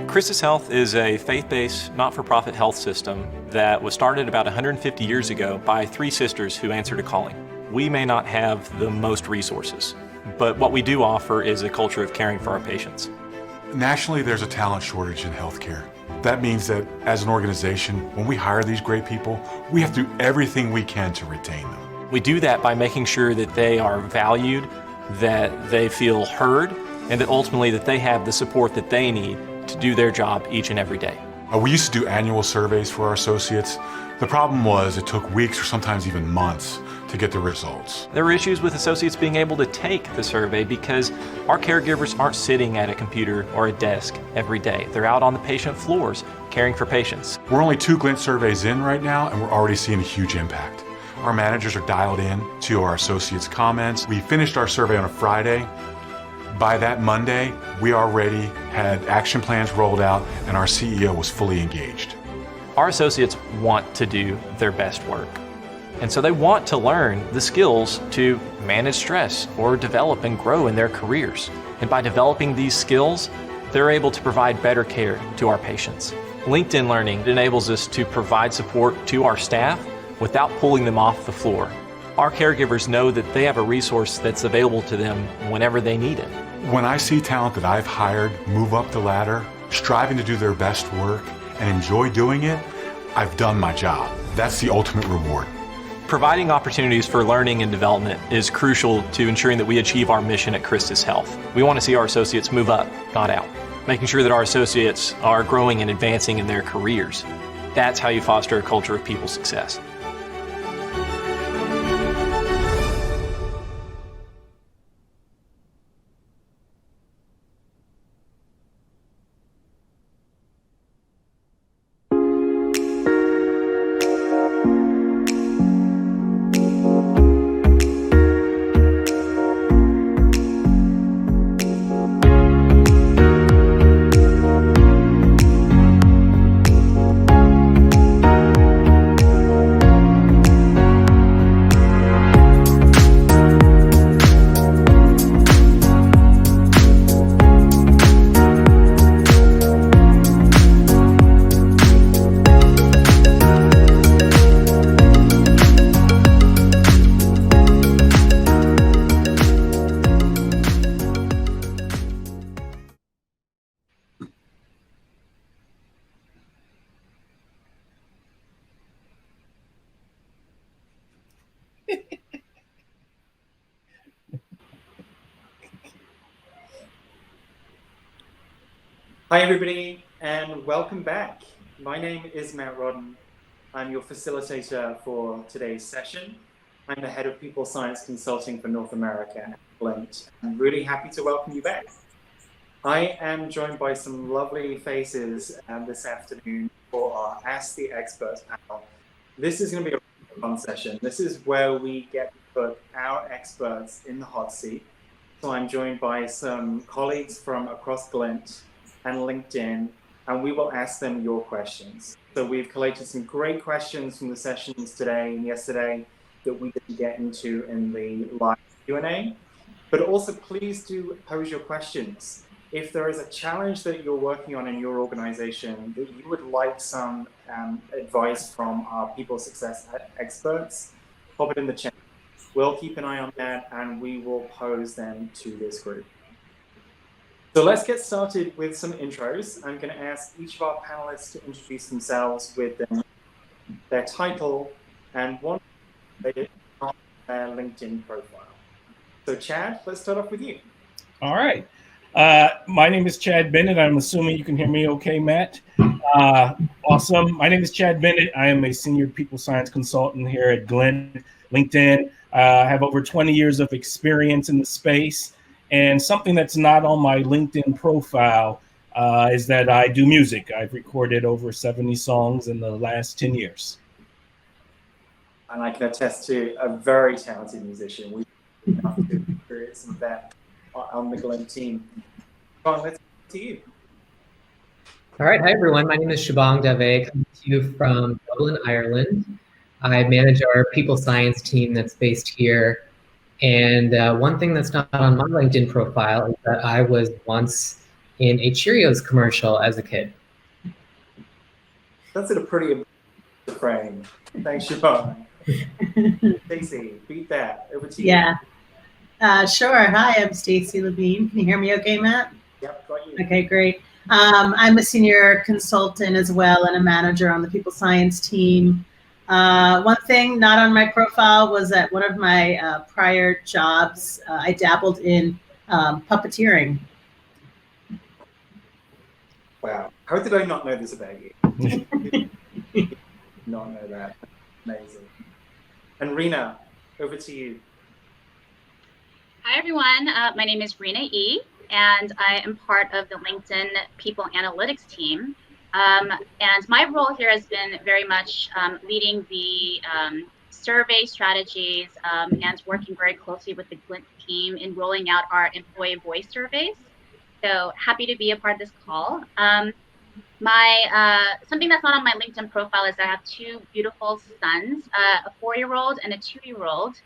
Christus Health is a faith-based, not-for-profit health system that was started about 150 years ago by three sisters who answered a calling. We may not have the most resources, but what we do offer is a culture of caring for our patients. Nationally, there's a talent shortage in healthcare. That means that as an organization, when we hire these great people, we have to do everything we can to retain them. We do that by making sure that they are valued, that they feel heard, and that ultimately that they have the support that they need to do their job each and every day. We used to do annual surveys for our associates. The problem was it took weeks or sometimes even months to get the results. There are issues with associates being able to take the survey because our caregivers aren't sitting at a computer or a desk every day. They're out on the patient floors caring for patients. We're only 2 Glint surveys in right now, and we're already seeing a huge impact. Our managers are dialed in to our associates' comments. We finished our survey on a Friday. By that Monday, we already had action plans rolled out, and our CEO was fully engaged. Our associates want to do their best work. And so they want to learn the skills to manage stress or develop and grow in their careers. And by developing these skills, they're able to provide better care to our patients. LinkedIn Learning enables us to provide support to our staff without pulling them off the floor. Our caregivers know that they have a resource that's available to them whenever they need it. When I see talent that I've hired move up the ladder, striving to do their best work and enjoy doing it, I've done my job. That's the ultimate reward. Providing opportunities for learning and development is crucial to ensuring that we achieve our mission at Christus Health. We want to see our associates move up, not out. Making sure that our associates are growing and advancing in their careers. That's how you foster a culture of people success. Hi everybody, and welcome back. My name is Matt Rodden. I'm your facilitator for today's session. I'm the head of People Science Consulting for North America at Glint. I'm really happy to welcome you back. I am joined by some lovely faces this afternoon for our Ask the Experts panel. This is going to be a fun session. This is where we get to put our experts in the hot seat. So I'm joined by some colleagues from across Glint and LinkedIn, and we will ask them your questions. So we've collated some great questions from the sessions today and yesterday that we didn't get into in the live Q&A, but also please do pose your questions. If there is a challenge that you're working on in your organization that you would like some advice from our people success experts, pop it in the chat. We'll keep an eye on that and we will pose them to this group. So let's get started with some intros. I'm going to ask each of our panelists to introduce themselves with their title and one their LinkedIn profile. So Chad, let's start off with you. All right. My name is Chad Bennett. I'm assuming you can hear me okay, Matt. Awesome. My name is Chad Bennett. I am a senior people science consultant here at Glint, LinkedIn. I have over 20 years of experience in the space. And something that's not on my LinkedIn profile is that I do music. I've recorded over 70 songs in the last 10 years. And I can attest to a very talented musician. We have to experience some of that on the Glint team. Sean, let's go to you. All right. Hi, everyone. My name is Shabang Dave, coming to you from Dublin, Ireland. I manage our people science team that's based here. And one thing that's not on my LinkedIn profile is that I was once in a Cheerios commercial as a kid. That's a pretty frame. Thanks, Siobhan. Stacey, beat that. Over to you. Yeah. Sure. Hi, I'm Stacey Levine. Can you hear me okay, Matt? Yep, got you. Okay, great. I'm a senior consultant as well and a manager on the people science team. One thing not on my profile was that one of my prior jobs, I dabbled in puppeteering. Wow. How did I not know this about you? Not know that. Amazing. And Rena, over to you. Hi, everyone. My name is Rena E., and I am part of the LinkedIn People Analytics team. And my role here has been very much leading the survey strategies and working very closely with the Glint team in rolling out our employee voice surveys. So happy to be a part of this call. Something that's not on my LinkedIn profile is I have two beautiful sons, a 4-year-old and a 2-year-old.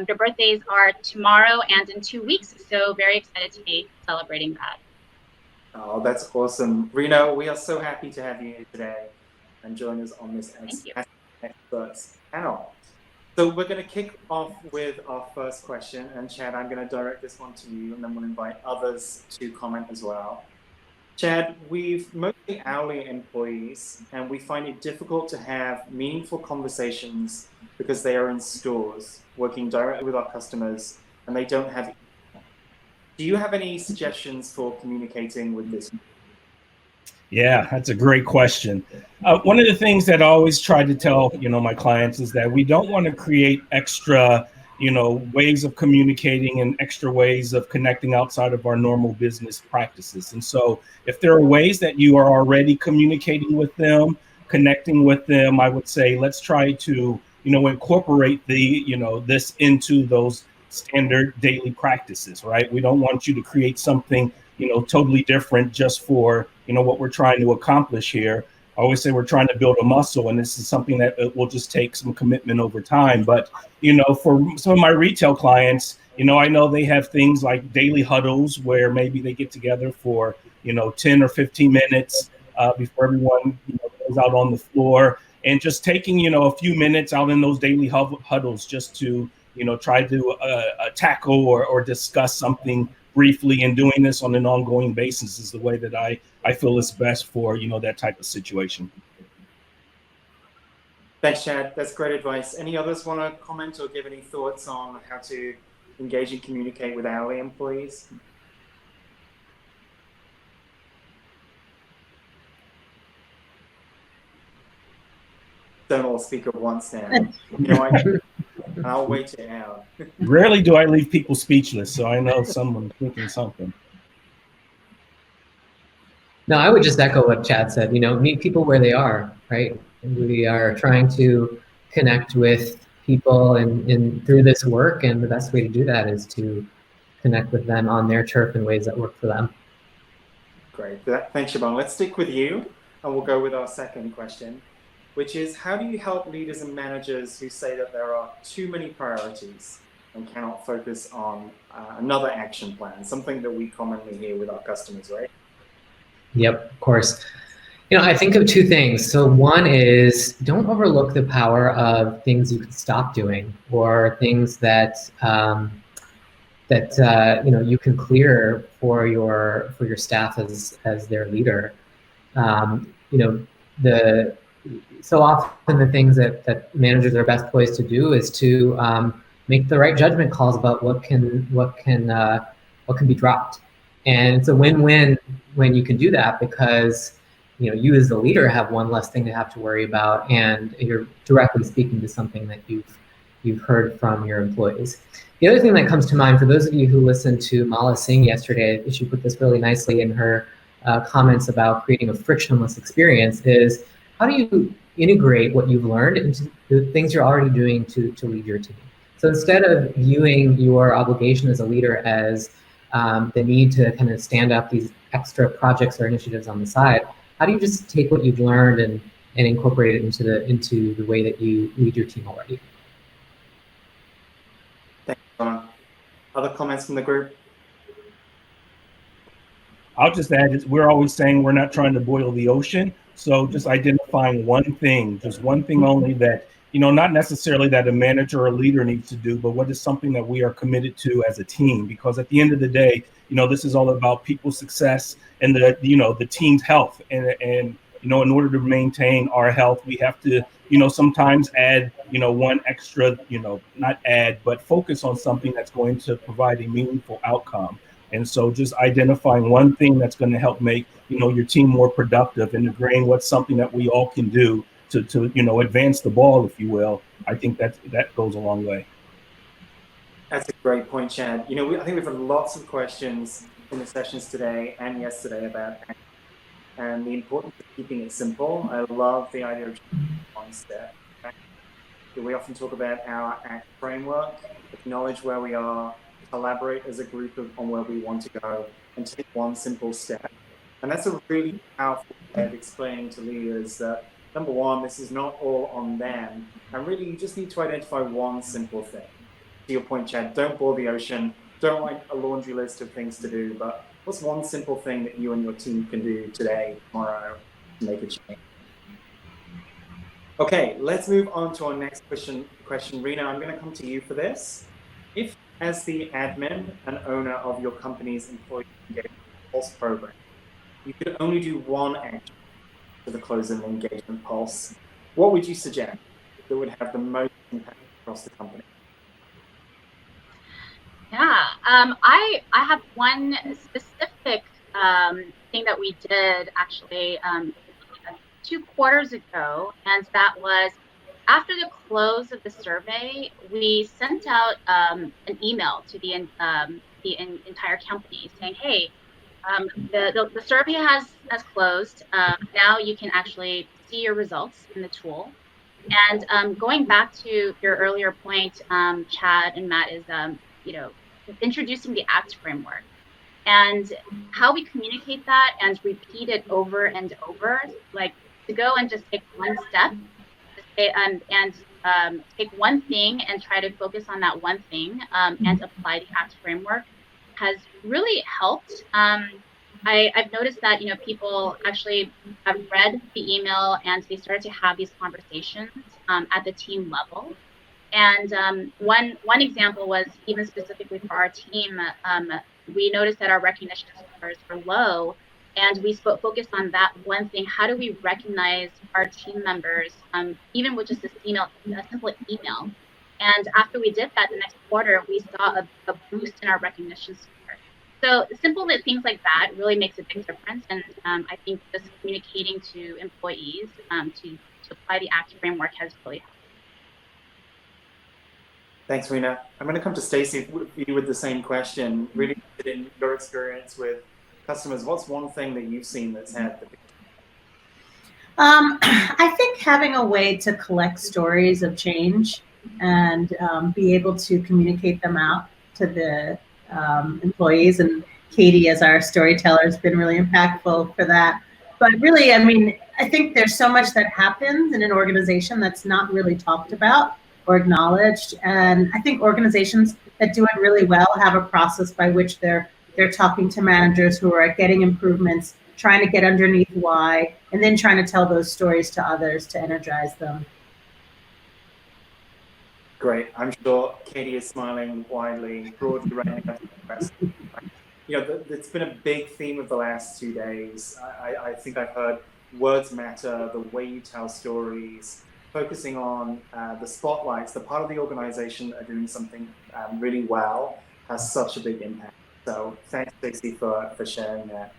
Their birthdays are tomorrow and in 2 weeks, so very excited to be celebrating that. Oh, that's awesome. Rena, we are so happy to have you here today and join us on this experts panel. So we're going to kick off with our first question, and Chad, I'm going to direct this one to you, and then we'll invite others to comment as well. Chad, we've mostly hourly employees, and we find it difficult to have meaningful conversations because they are in stores, working directly with our customers, and they don't have. Do you have any suggestions for communicating with this? Yeah, that's a great question. One of the things that I always try to tell, my clients is that we don't want to create extra, ways of communicating and extra ways of connecting outside of our normal business practices. And so if there are ways that you are already communicating with them, connecting with them, I would say, let's try to, incorporate this into those standard daily practices, right? We don't want you to create something, totally different just for, what we're trying to accomplish here. I always say we're trying to build a muscle, and this is something that will just take some commitment over time. But, for some of my retail clients, I know they have things like daily huddles where maybe they get together for, 10 or 15 minutes before everyone goes out on the floor, and just taking, a few minutes out in those daily huddles just to, try to tackle or discuss something briefly, and doing this on an ongoing basis is the way that I feel is best for, that type of situation. Thanks, Chad. That's great advice. Any others want to comment or give any thoughts on how to engage and communicate with hourly employees? Don't all speak at once now. I'll wait it out. Rarely do I leave people speechless, so I know someone's thinking something. No, I would just echo what Chad said. Meet people where they are, right? We are trying to connect with people and through this work, and the best way to do that is to connect with them on their turf in ways that work for them. Great. Thanks, Siobhan. Let's stick with you, and we'll go with our second question, which is, how do you help leaders and managers who say that there are too many priorities and cannot focus on another action plan, something that we commonly hear with our customers, right? Yep, of course. I think of two things. So one is, don't overlook the power of things you can stop doing, or things that you can clear for your staff as their leader. So often the things that managers are best poised to do is to make the right judgment calls about what can be dropped. And it's a win-win when you can do that, because you as the leader have one less thing to have to worry about, and you're directly speaking to something that you've heard from your employees. The other thing that comes to mind for those of you who listened to Mala sing yesterday, she put this really nicely in her comments about creating a frictionless experience, is how do you integrate what you've learned into the things you're already doing to lead your team? So instead of viewing your obligation as a leader as the need to kind of stand up these extra projects or initiatives on the side, how do you just take what you've learned and incorporate it into the way that you lead your team already? Thanks, John. Other comments from the group? I'll just add, we're always saying we're not trying to boil the ocean. So just identifying one thing, just one thing only that, not necessarily that a manager or a leader needs to do, but what is something that we are committed to as a team? Because at the end of the day, this is all about people's success and the team's health. And in order to maintain our health, we have to, sometimes add, one extra, not add, but focus on something that's going to provide a meaningful outcome. And so just identifying one thing that's going to help make, your team more productive and agreeing what's something that we all can do to advance the ball, if you will. I think that goes a long way. That's a great point, Chad. I think we've had lots of questions in the sessions today and yesterday about ACT and the importance of keeping it simple. I love the idea of one step. We often talk about our ACT framework, acknowledge where we are, collaborate as a group on where we want to go, and take one simple step. And that's a really powerful way of explaining to leaders that, number one, this is not all on them. And really, you just need to identify one simple thing. To your point, Chad, don't boil the ocean. Don't write a laundry list of things to do, but what's one simple thing that you and your team can do today, tomorrow, to make a change? Okay, let's move on to our next question. Rena, I'm going to come to you for this. If, as the admin and owner of your company's employee engagement pulse program, you could only do one action to the closing engagement pulse, what would you suggest that would have the most impact across the company? Yeah, I have one specific thing that we did actually 2 quarters ago, and that was after the close of the survey, we sent out an email to the entire company saying, hey, the survey has closed. Now you can actually see your results in the tool. And going back to your earlier point, Chad and Matt, is introducing the ACT framework and how we communicate that and repeat it over and over, like to go and just take one step and take one thing and try to focus on that one thing and apply the ACT framework has really helped. I've noticed that people actually have read the email and they started to have these conversations at the team level. And one example was even specifically for our team, we noticed that our recognition scores were low, and we focused on that one thing. How do we recognize our team members, even with just a simple email? And after we did that, the next quarter, we saw a boost in our recognition score. So simple things like that really makes a big difference. And I think just communicating to employees to apply the ACT framework has really helped. Thanks, Rena. I'm going to come to Stacey with the same question. Really interested in your experience with customers. What's one thing that you've seen that's had the biggest? I think having a way to collect stories of change and be able to communicate them out to the employees, and Katie as our storyteller has been really impactful for that. But really, I think there's so much that happens in an organization that's not really talked about or acknowledged. And I think organizations that do it really well have a process by which they're talking to managers who are getting improvements, trying to get underneath why, and then trying to tell those stories to others to energize them. Great. I'm sure Katie is smiling widely, broadly running across the press. It's been a big theme of the last 2 days. I think I've heard words matter, the way you tell stories, focusing on the spotlights, the part of the organization that are doing something really well has such a big impact. So thanks, Stacey, for sharing that.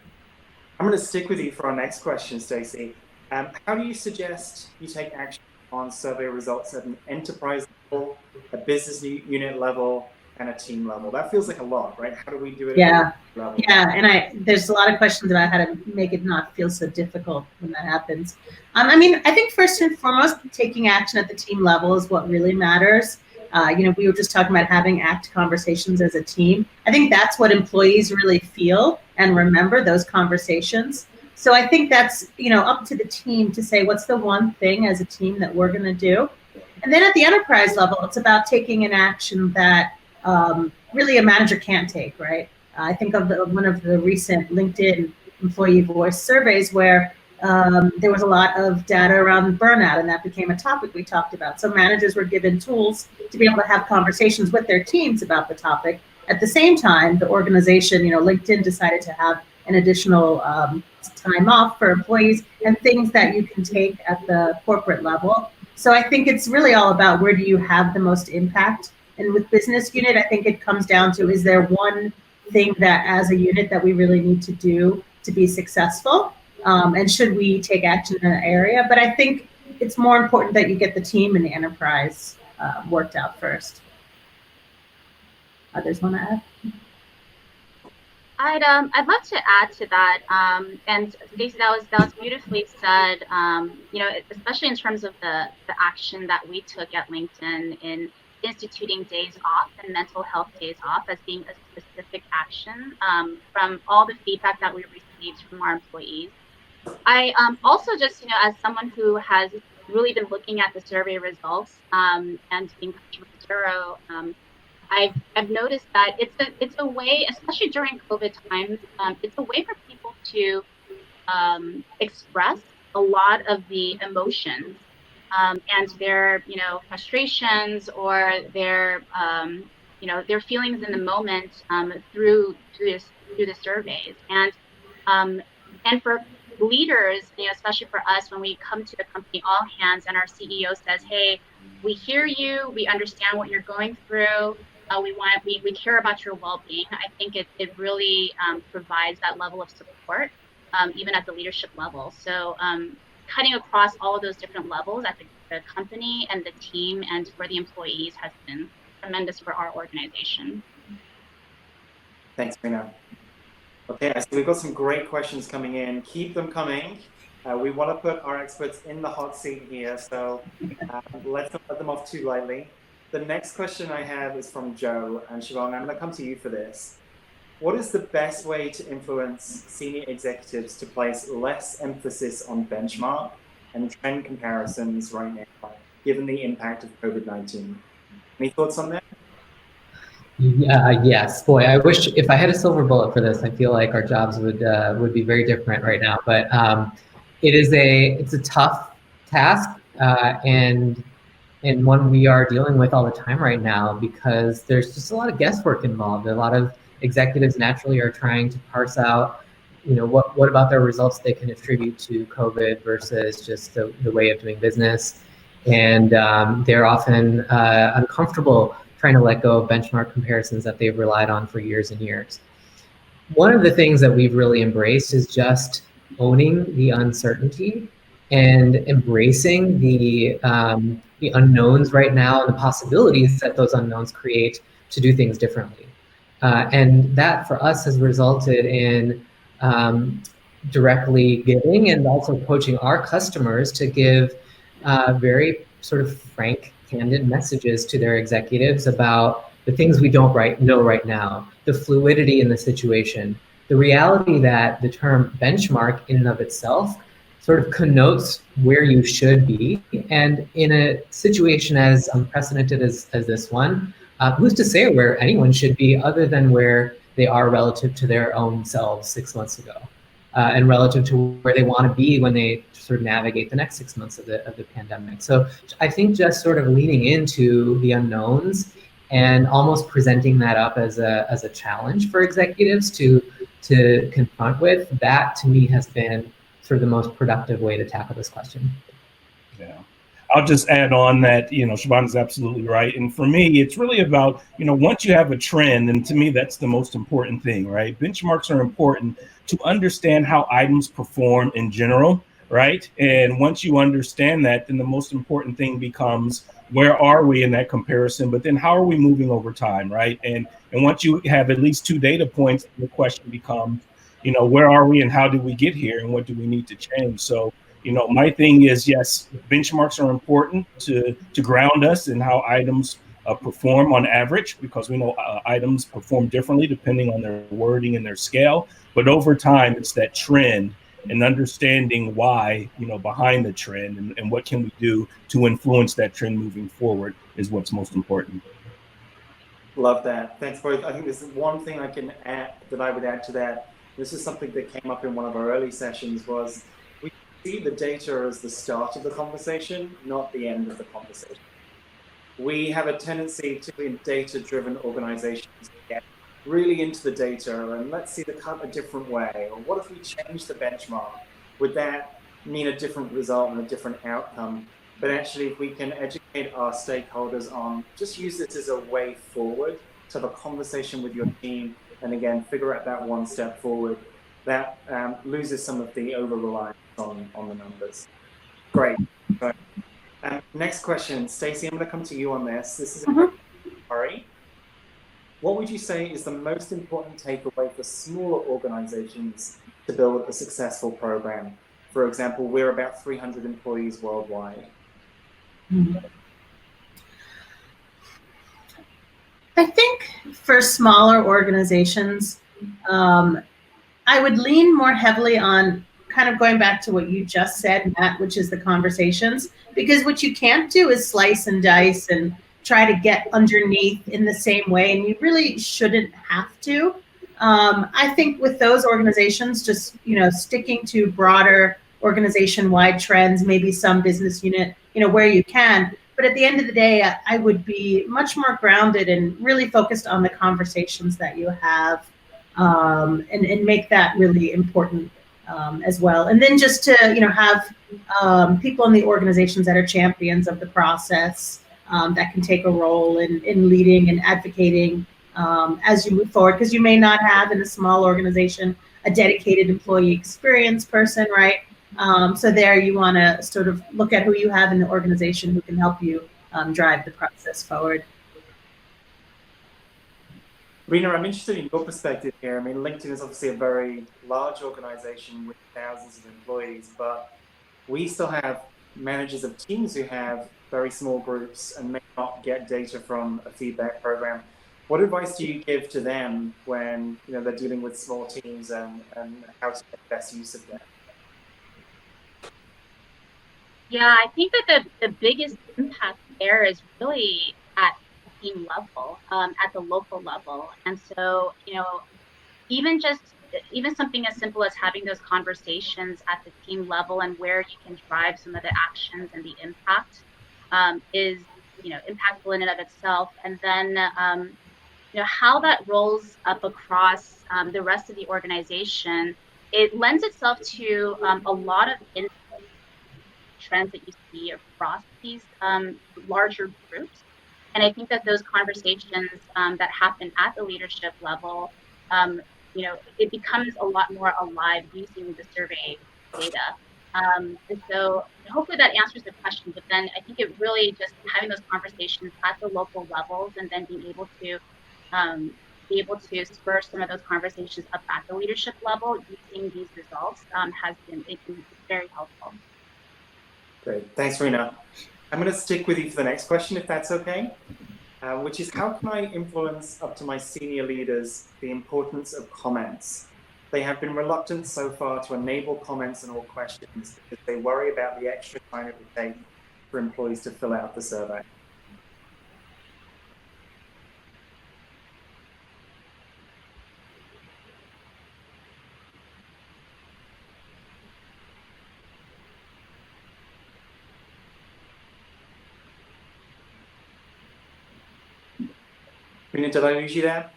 I'm going to stick with you for our next question, Stacey. How do you suggest you take action on survey results at an enterprise level, a business unit level, and a team level? That feels like a lot, right? How do we do it at a level? Yeah, and there's a lot of questions about how to make it not feel so difficult when that happens. I think first and foremost, taking action at the team level is what really matters. We were just talking about having ACT conversations as a team. I think that's what employees really feel and remember, those conversations. So I think that's, up to the team to say, what's the one thing as a team that we're going to do? And then at the enterprise level, it's about taking an action that really a manager can't take, right? I think of one of the recent LinkedIn employee voice surveys where there was a lot of data around burnout, and that became a topic we talked about. So managers were given tools to be able to have conversations with their teams about the topic. At the same time, the organization, LinkedIn decided to have an additional time off for employees and things that you can take at the corporate level. So I think it's really all about where do you have the most impact. And with business unit, I think it comes down to, is there one thing that as a unit that we really need to do to be successful? And should we take action in an area? But I think it's more important that you get the team and the enterprise worked out first. Others want to add? I'd love to add to that. And Stacey, that was beautifully said. Especially in terms of the action that we took at LinkedIn in instituting days off and mental health days off as being a specific action from all the feedback that we received from our employees. I also just, as someone who has really been looking at the survey results and being customer zero, I've noticed that it's a way, especially during COVID times, it's a way for people to express a lot of the emotions and their frustrations or their their feelings in the moment through the surveys, and for leaders, especially for us, when we come to the company all hands and our CEO says, hey, we hear you, we understand what you're going through, we care about your well-being. I think it really provides that level of support, even at the leadership level. So cutting across all of those different levels at the company and the team and for the employees has been tremendous for our organization. Thanks, Rena. Okay, so we've got some great questions coming in. Keep them coming. We want to put our experts in the hot seat here, so let's not let them off too lightly. The next question I have is from Joe, and Siobhan, I'm going to come to you for this. What is the best way to influence senior executives to place less emphasis on benchmark and trend comparisons right now, given the impact of COVID-19? Any thoughts on that? Yes, boy, I wish if I had a silver bullet for this, I feel like our jobs would be very different right now. But it's a tough task and one we are dealing with all the time right now, because there's just a lot of guesswork involved. A lot of executives naturally are trying to parse out, what about their results they can attribute to COVID versus just the way of doing business. And they're often uncomfortable trying to let go of benchmark comparisons that they've relied on for years and years. One of the things that we've really embraced is just owning the uncertainty and embracing the unknowns right now and the possibilities that those unknowns create to do things differently. And that for us has resulted in directly giving and also coaching our customers to give very sort of frank, candid messages to their executives about the things we don't know right now, the fluidity in the situation, the reality that the term benchmark in and of itself sort of connotes where you should be. And in a situation as unprecedented as this one, who's to say where anyone should be other than where they are relative to their own selves 6 months ago, and relative to where they want to be when they sort of navigate the next 6 months of the pandemic. So I think just sort of leaning into the unknowns and almost presenting that up as a challenge for executives to confront with, that to me has been sort of the most productive way to tackle this question. Yeah. I'll just add on that, Siobhan is absolutely right. And for me, it's really about, once you have a trend, and to me, that's the most important thing, right? Benchmarks are important to understand how items perform in general, right? And once you understand that, then the most important thing becomes, where are we in that comparison? But then how are we moving over time, right? And once you have at least 2 data points, the question becomes, where are we and how did we get here and what do we need to change? So, my thing is, yes, benchmarks are important to ground us in how items perform on average, because we know items perform differently depending on their wording and their scale. But over time, it's that trend and understanding why, behind the trend and what can we do to influence that trend moving forward is what's most important. Love that. Thanks, both. I think there's one thing I can add that I would add to that. This is something that came up in one of our early sessions was we see the data as the start of the conversation, not the end of the conversation. We have a tendency to, in data-driven organizations, to get really into the data and let's see the cut a different way. Or what if we change the benchmark? Would that mean a different result and a different outcome? But actually, if we can educate our stakeholders on just use this as a way forward to have a conversation with your team and again, figure out that one step forward, that loses some of the over-reliance on the numbers. Great. So, next question, Stacey, I'm going to come to you on this. This is a hurry. What would you say is the most important takeaway for smaller organizations to build a successful program? For example, we're about 300 employees worldwide. I think for smaller organizations, I would lean more heavily on kind of going back to what you just said, Matt, which is the conversations, because what you can't do is slice and dice and try to get underneath in the same way, and you really shouldn't have to. I think with those organizations, just sticking to broader organization-wide trends, maybe some business unit, where you can. But at the end of the day, I would be much more grounded and really focused on the conversations that you have, and make that really important as well. And then just to have people in the organizations that are champions of the process, that can take a role in leading and advocating as you move forward, because you may not have in a small organization a dedicated employee experience person, right? So there you want to sort of look at who you have in the organization who can help you drive the process forward. Rena, I'm interested in your perspective here. I mean, LinkedIn is obviously a very large organization with thousands of employees, but we still have managers of teams who have very small groups and may not get data from a feedback program. What advice do you give to them when they're dealing with small teams and how to make best use of that? Yeah, I think that the biggest impact there is really at team level, at the local level. And so, even something as simple as having those conversations at the team level and where you can drive some of the actions and the impact is, impactful in and of itself. And then, how that rolls up across the rest of the organization, it lends itself to a lot of trends that you see across these larger groups. And I think that those conversations that happen at the leadership level, it becomes a lot more alive using the survey data. And so hopefully that answers the question, but then I think it really just having those conversations at the local levels and then being able to spur some of those conversations up at the leadership level using these results has been very helpful. Great. Thanks, Rena. I'm going to stick with you for the next question, if that's okay, which is how can I influence up to my senior leaders the importance of comments? They have been reluctant so far to enable comments in all questions because they worry about the extra time it would take for employees to fill out the survey. Rena, did I lose you there?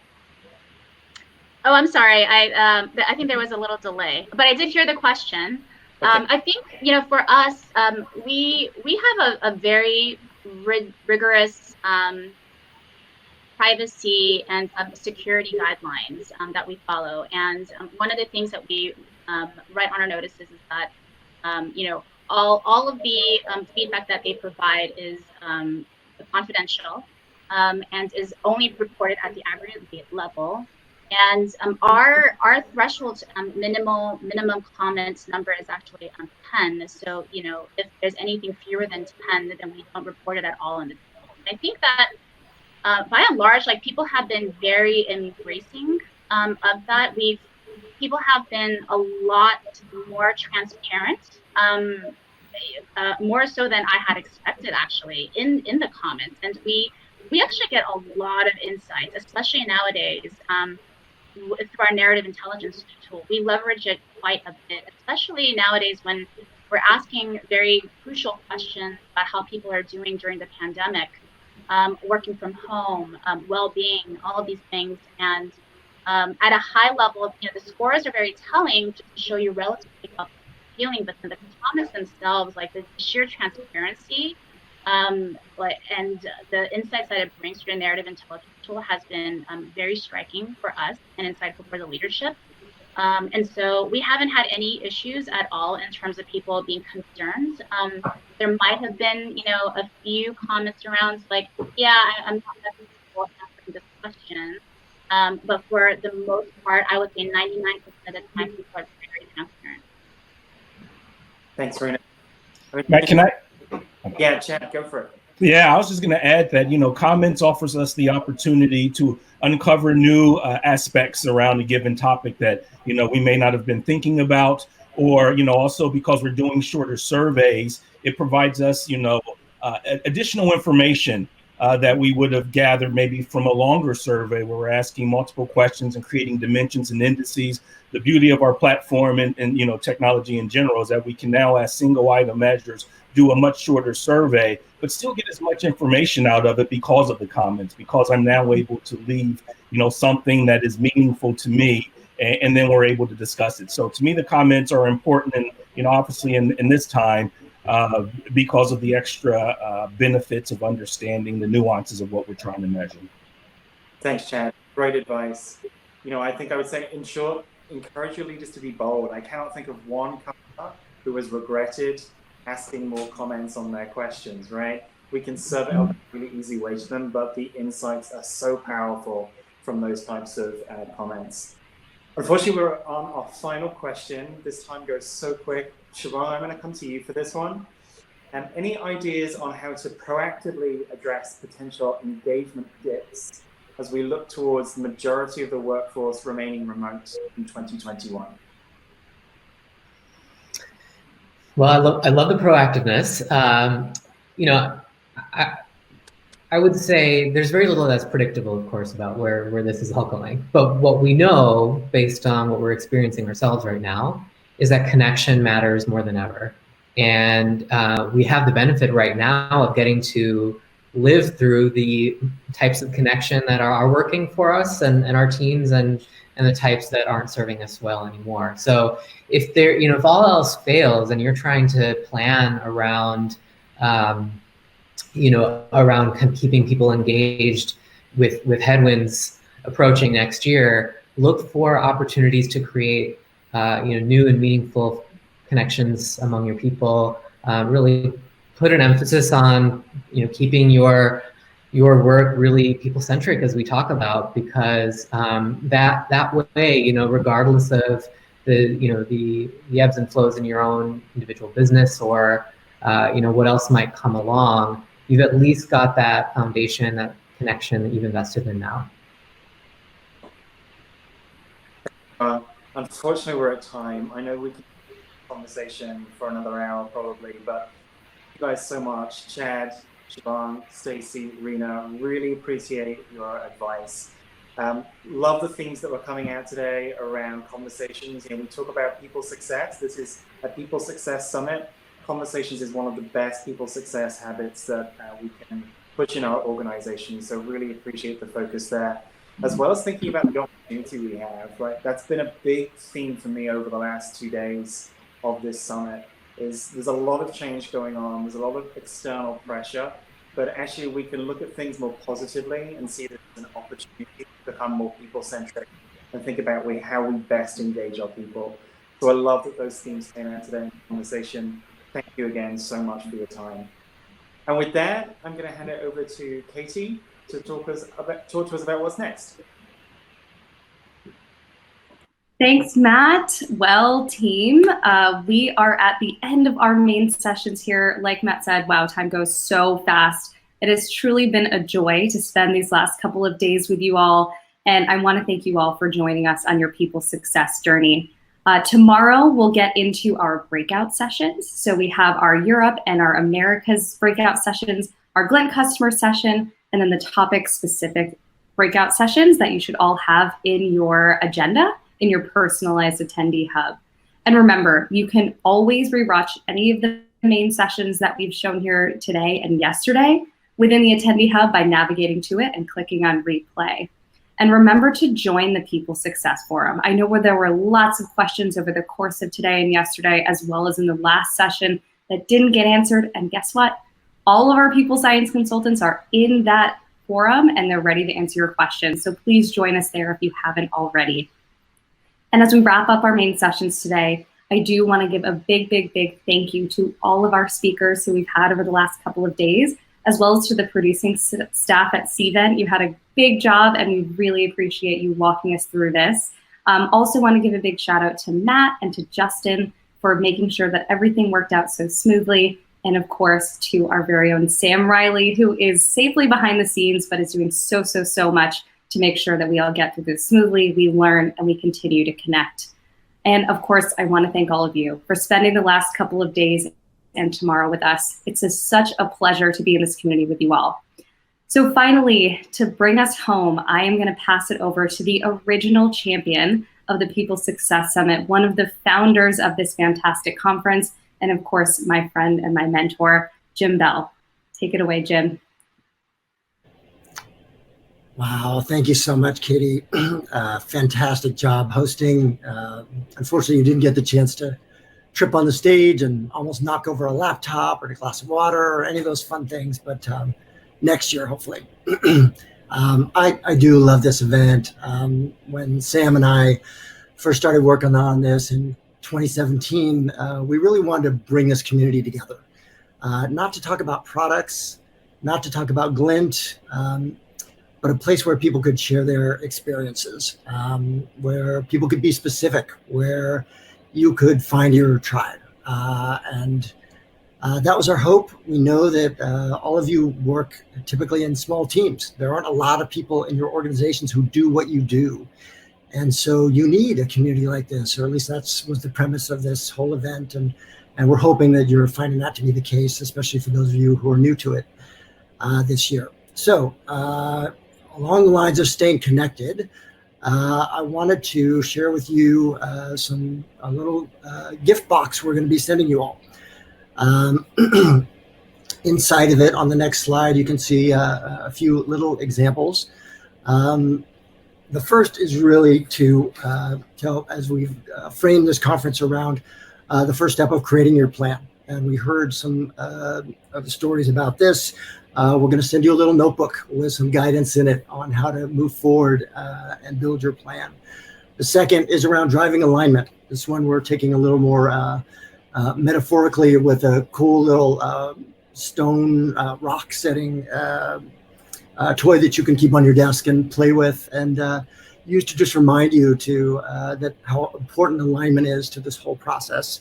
Oh, I'm sorry. I think there was a little delay, but I did hear the question. Okay. I think for us, we have a very rigorous privacy and security guidelines that we follow, and one of the things that we write on our notices is that all of the feedback that they provide is confidential. And is only reported at the aggregate level. And our threshold minimum comment number is actually 10. So if there's anything fewer than 10, then we don't report it at all in the field. I think that by and large, people have been very embracing of that. People have been a lot more transparent. More so than I had expected, actually, in the comments. And we we actually get a lot of insights, especially nowadays. Through our narrative intelligence tool, we leverage it quite a bit, especially nowadays when we're asking very crucial questions about how people are doing during the pandemic, working from home, well-being, all of these things. And at a high level, the scores are very telling to show you relatively how people are feeling, but then the comments themselves, like the sheer transparency, and the insights that it brings to your narrative intelligence tool has been very striking for us and insightful for the leadership. And so we haven't had any issues at all in terms of people being concerned. There might have been, a few comments around like, yeah, I'm not that comfortable answering this question. But for the most part, I would say 99% of the time, people are very transparent. Thanks, Rena. Matt, can I? Yeah, Chad, go for it. Yeah, I was just going to add that, comments offers us the opportunity to uncover new aspects around a given topic that, we may not have been thinking about, or, also because we're doing shorter surveys, it provides us, additional information that we would have gathered maybe from a longer survey where we're asking multiple questions and creating dimensions and indices. The beauty of our platform and technology in general is that we can now, as single item measures, do a much shorter survey, but still get as much information out of it because of the comments, because I'm now able to leave, something that is meaningful to me, and then we're able to discuss it. So to me, the comments are important, and obviously in this time, because of the extra benefits of understanding the nuances of what we're trying to measure. Thanks, Chad. Great advice. I think I would say, in short, encourage your leaders to be bold. I cannot think of one customer who has regretted asking more comments on their questions, right? We can serve it up in a really easy way to them, but the insights are so powerful from those types of comments. Unfortunately, we're on our final question. This time goes so quick. Siobhan, I'm going to come to you for this one. Any ideas on how to proactively address potential engagement dips as we look towards the majority of the workforce remaining remote in 2021? Well, I love the proactiveness. I would say there's very little that's predictable, of course, about where this is all going. But what we know, based on what we're experiencing ourselves right now, is that connection matters more than ever. And we have the benefit right now of getting to live through the types of connection that are working for us and our teams, and the types that aren't serving us well anymore. So if if all else fails and you're trying to plan around, around keeping people engaged with headwinds approaching next year, look for opportunities to create, new and meaningful connections among your people. Really put an emphasis on, keeping your work really people-centric, as we talk about, because that way, regardless of the ebbs and flows in your own individual business, or what else might come along, you've at least got that foundation, that connection that you've invested in now. Unfortunately, we're at time. I know we could have a conversation for another hour probably, but thank you guys so much. Chad, Siobhan, Stacey, Rena, really appreciate your advice. Love the themes that were coming out today around conversations. We talk about people success. This is a People Success Summit. Conversations is one of the best people success habits that we can push in our organization. So really appreciate the focus there, as well as thinking about the opportunity we have. Right, that's been a big theme for me over the last 2 days of this summit. There's a lot of change going on. There's a lot of external pressure, but actually we can look at things more positively and see this as an opportunity to become more people-centric and think about how we best engage our people. So I love that those themes came out today in the conversation. Thank you again so much for your time. And with that, I'm going to hand it over to Katie to talk to us about what's next. Thanks, Matt. Well, team, we are at the end of our main sessions here. Like Matt said, wow, time goes so fast. It has truly been a joy to spend these last couple of days with you all. And I want to thank you all for joining us on your people success journey. Tomorrow, we'll get into our breakout sessions. So we have our Europe and our Americas breakout sessions, our Glint customer session, and then the topic-specific breakout sessions that you should all have in your agenda, in your personalized attendee hub. And remember, you can always rewatch any of the main sessions that we've shown here today and yesterday within the attendee hub by navigating to it and clicking on replay. And remember to join the People Success Forum. I know where there were lots of questions over the course of today and yesterday, as well as in the last session that didn't get answered. And guess what? All of our people science consultants are in that forum and they're ready to answer your questions. So please join us there if you haven't already. And as we wrap up our main sessions today, I do want to give a big, big, big thank you to all of our speakers who we've had over the last couple of days, as well as to the producing staff at CVent. You had a big job and we really appreciate you walking us through this. Also want to give a big shout out to Matt and to Justin for making sure that everything worked out so smoothly. And of course, to our very own Sam Riley, who is safely behind the scenes, but is doing so, so, so much to make sure that we all get through this smoothly, we learn, and we continue to connect. And of course, I want to thank all of you for spending the last couple of days and tomorrow with us. It's such a pleasure to be in this community with you all. So finally, to bring us home, I am going to pass it over to the original champion of the People Success Summit, one of the founders of this fantastic conference, and of course, my friend and my mentor, Jim Bell. Take it away, Jim. Wow, thank you so much, Katie. Fantastic job hosting. Unfortunately, you didn't get the chance to trip on the stage and almost knock over a laptop or a glass of water or any of those fun things, but next year, hopefully. I do love this event. When Sam and I first started working on this in 2017, we really wanted to bring this community together. Not to talk about products, not to talk about Glint, but a place where people could share their experiences, where people could be specific, where you could find your tribe. And that was our hope. We know that all of you work typically in small teams. There aren't a lot of people in your organizations who do what you do. And so you need a community like this, or at least that was the premise of this whole event. And we're hoping that you're finding that to be the case, especially for those of you who are new to it this year. So along the lines of staying connected, I wanted to share with you a little gift box we're going to be sending you all. Inside of it, on the next slide, you can see a few little examples. The first is really to tell, as we've framed this conference around the first step of creating your plan. And we heard some of the stories about this. We're going to send you a little notebook with some guidance in it on how to move forward and build your plan. The second is around driving alignment. This one we're taking a little more metaphorically with a cool little stone rock setting toy that you can keep on your desk and play with and use to just remind you to that how important alignment is to this whole process.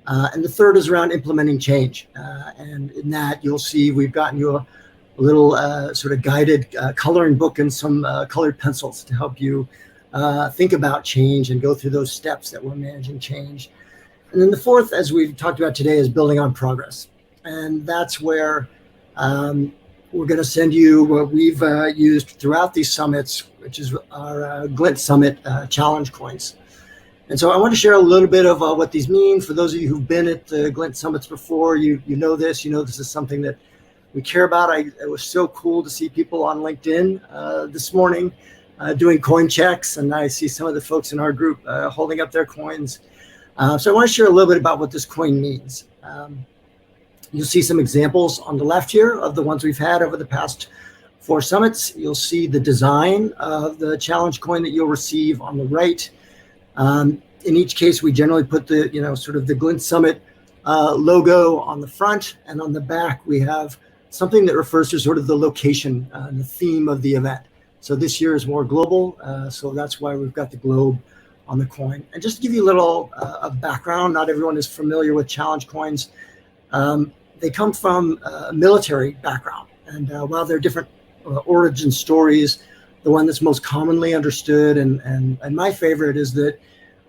And the third is around implementing change. And in that, you'll see we've gotten you a little sort of guided coloring book and some colored pencils to help you think about change and go through those steps that we're managing change. And then the fourth, as we've talked about today, is building on progress. And that's where we're going to send you what we've used throughout these summits, which is our Glint Summit challenge coins. And so I want to share a little bit of what these mean. For those of you who've been at the Glint Summits before, you know this. You know this is something that we care about. It was so cool to see people on LinkedIn this morning doing coin checks, and I see some of the folks in our group holding up their coins. So I want to share a little bit about what this coin means. You'll see some examples on the left here of the ones we've had over the past 4 summits. You'll see the design of the challenge coin that you'll receive on the right. In each case, we generally put the, sort of the Glint Summit logo on the front, and on the back, we have something that refers to sort of the location and the theme of the event. So this year is more global, so that's why we've got the globe on the coin. And just to give you a little of background, not everyone is familiar with challenge coins. They come from a military background, and while they're different origin stories, the one that's most commonly understood and my favorite is that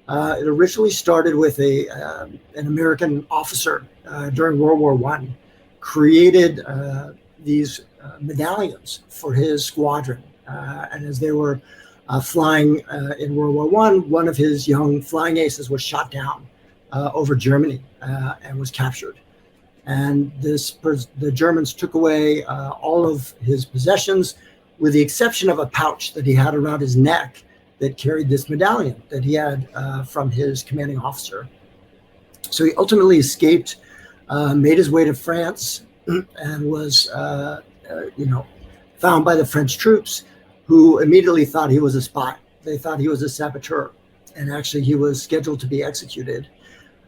it originally started with an American officer during World War I, created these medallions for his squadron. And as they were flying in World War I, one of his young flying aces was shot down over Germany and was captured. And the Germans took away all of his possessions, with the exception of a pouch that he had around his neck that carried this medallion that he had from his commanding officer. So he ultimately escaped, made his way to France, and was, found by the French troops, who immediately thought he was a spy. They thought he was a saboteur, and actually he was scheduled to be executed.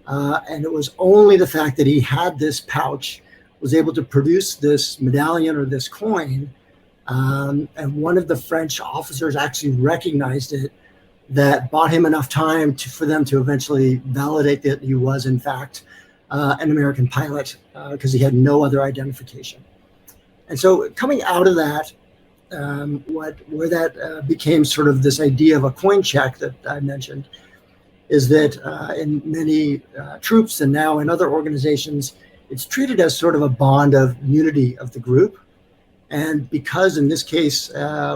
And it was only the fact that he had this pouch, was able to produce this medallion or this coin, and one of the French officers actually recognized it, that bought him enough time for them to eventually validate that he was, in fact, an American pilot, because he had no other identification. And so coming out of that, where that became sort of this idea of a coin check that I mentioned, is that in many troops and now in other organizations, it's treated as sort of a bond of unity of the group. And because in this case,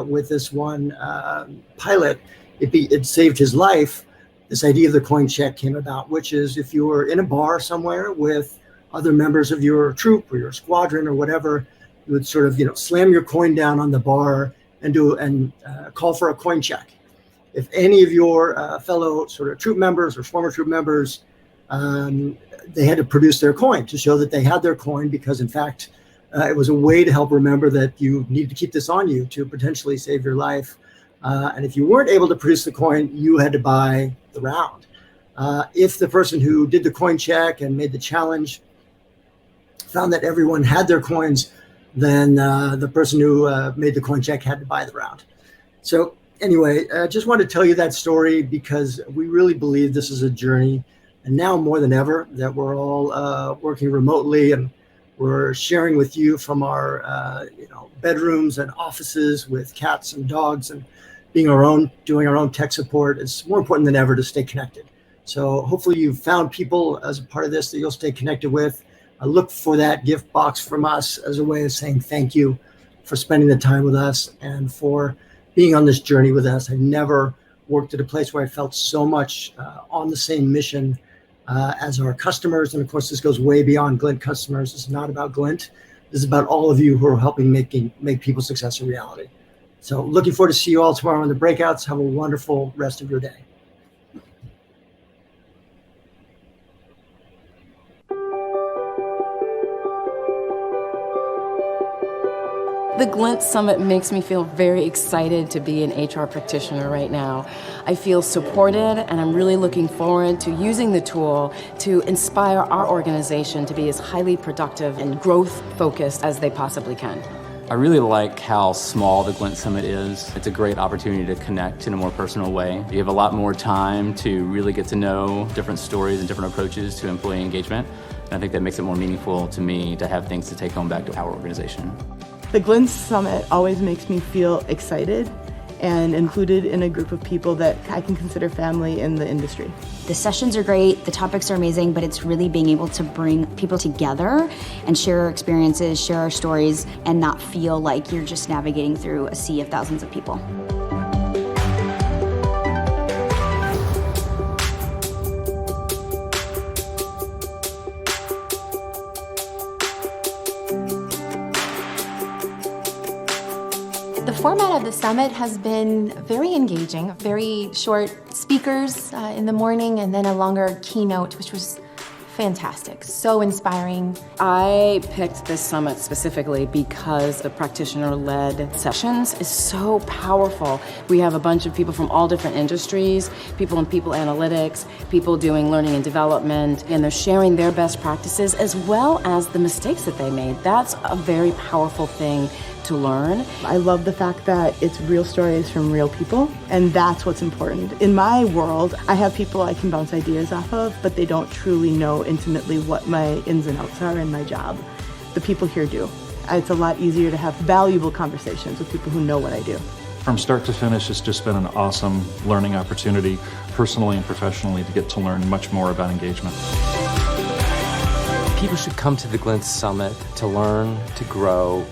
with this one pilot, it saved his life, this idea of the coin check came about, which is if you were in a bar somewhere with other members of your troop or your squadron or whatever, you would sort of, slam your coin down on the bar and call for a coin check. If any of your fellow sort of troop members or former troop members, they had to produce their coin to show that they had their coin, because in fact, it was a way to help remember that you need to keep this on you to potentially save your life. And if you weren't able to produce the coin, you had to buy the round. If the person who did the coin check and made the challenge found that everyone had their coins, then the person who made the coin check had to buy the round. So anyway, I just wanted to tell you that story because we really believe this is a journey, and now more than ever that we're all working remotely, and we're sharing with you from our bedrooms and offices with cats and dogs, and doing our own tech support. It's more important than ever to stay connected. So hopefully you've found people as a part of this that you'll stay connected with. Look for that gift box from us as a way of saying thank you for spending the time with us and for being on this journey with us. I never worked at a place where I felt so much on the same mission as our customers. And of course, this goes way beyond Glint customers. It's not about Glint. This is about all of you who are helping make people's success a reality. So looking forward to see you all tomorrow in the breakouts. Have a wonderful rest of your day. The Glint Summit makes me feel very excited to be an HR practitioner right now. I feel supported, and I'm really looking forward to using the tool to inspire our organization to be as highly productive and growth-focused as they possibly can. I really like how small the Glint Summit is. It's a great opportunity to connect in a more personal way. You have a lot more time to really get to know different stories and different approaches to employee engagement. And I think that makes it more meaningful to me to have things to take home back to our organization. The Glint Summit always makes me feel excited and included in a group of people that I can consider family in the industry. The sessions are great, the topics are amazing, but it's really being able to bring people together and share our experiences, share our stories, and not feel like you're just navigating through a sea of thousands of people. The format of the summit has been very engaging, very short speakers in the morning and then a longer keynote, which was fantastic, so inspiring. I picked this summit specifically because the practitioner-led sessions is so powerful. We have a bunch of people from all different industries, people in people analytics, people doing learning and development, and they're sharing their best practices as well as the mistakes that they made. That's a very powerful thing to learn. I love the fact that it's real stories from real people, and that's what's important. In my world, I have people I can bounce ideas off of, but they don't truly know intimately what my ins and outs are in my job. The people here do. It's a lot easier to have valuable conversations with people who know what I do. From start to finish, it's just been an awesome learning opportunity, personally and professionally, to get to learn much more about engagement. People should come to the Glint Summit to learn, to grow,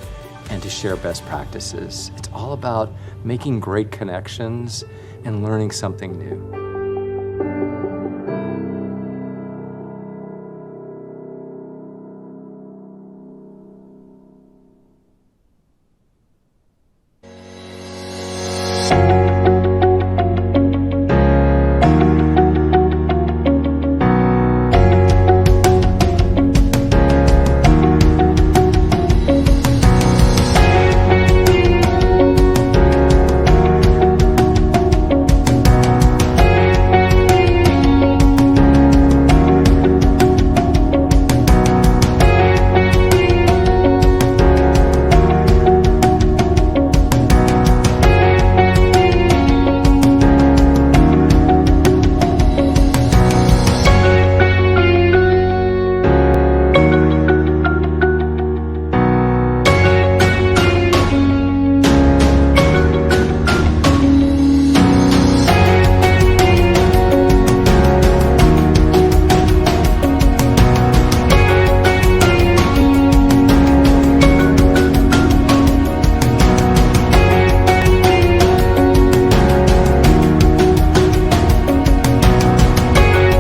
and to share best practices. It's all about making great connections and learning something new.